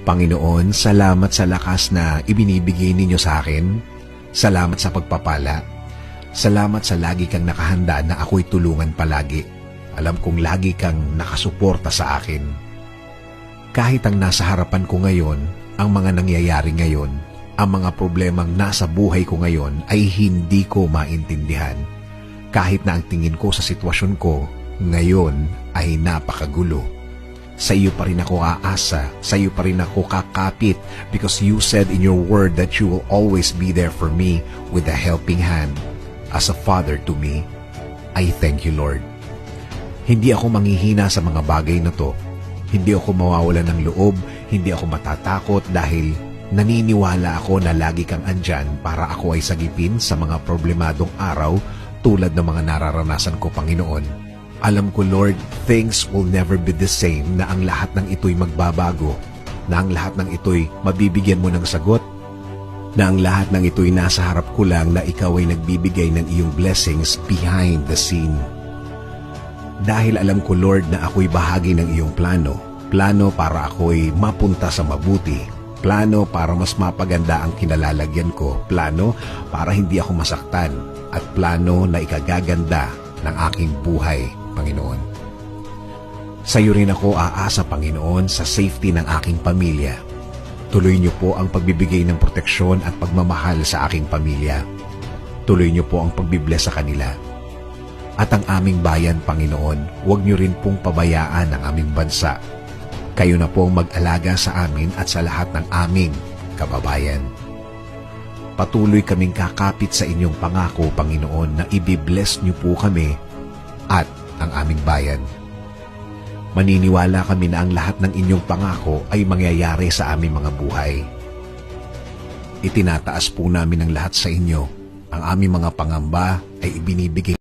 Panginoon, salamat sa lakas na ibinibigay ninyo sa akin. Salamat sa pagpapala. Salamat sa lagi kang nakahanda na ako'y tulungan palagi. Alam kong lagi kang nakasuporta sa akin. Kahit ang nasa harapan ko ngayon, ang mga nangyayari ngayon, ang mga problemang nasa buhay ko ngayon ay hindi ko maintindihan. Kahit na ang tingin ko sa sitwasyon ko ngayon ay napakagulo. Sa iyo pa rin ako aasa, sa iyo pa rin ako kakapit because you said in your word that you will always be there for me with a helping hand. As a father to me, I thank you, Lord. Hindi ako manghihina sa mga bagay na to. Hindi ako mawawalan ng loob, hindi ako matatakot dahil naniniwala ako na lagi kang andyan para ako ay sagipin sa mga problemadong araw tulad ng mga nararanasan ko, Panginoon. Alam ko, Lord, things will never be the same, na ang lahat ng ito'y magbabago, na ang lahat ng ito'y mabibigyan mo ng sagot, na ang lahat ng ito'y nasa harap ko lang na ikaw ay nagbibigay ng iyong blessings behind the scene. Dahil alam ko, Lord, na ako'y bahagi ng iyong plano. Plano para ako'y mapunta sa mabuti. Plano para mas mapaganda ang kinalalagyan ko. Plano para hindi ako masaktan. At plano na ikagaganda ng aking buhay, Panginoon. Sa iyo rin ako aasa, Panginoon, sa safety ng aking pamilya. Tuloy niyo po ang pagbibigay ng proteksyon at pagmamahal sa aking pamilya. Tuloy niyo po ang pagbibless sa kanila. At ang aming bayan, Panginoon, huwag niyo rin pong pabayaan ang aming bansa. Kayo na po ang mag-alaga sa amin at sa lahat ng aming kababayan. Patuloy kaming kakapit sa inyong pangako, Panginoon, na ibibless niyo po kami at ang aming bayan. Maniniwala kami na ang lahat ng inyong pangako ay mangyayari sa aming mga buhay. Itinataas po namin ang lahat sa inyo. Ang aming mga pangamba ay ibinibigay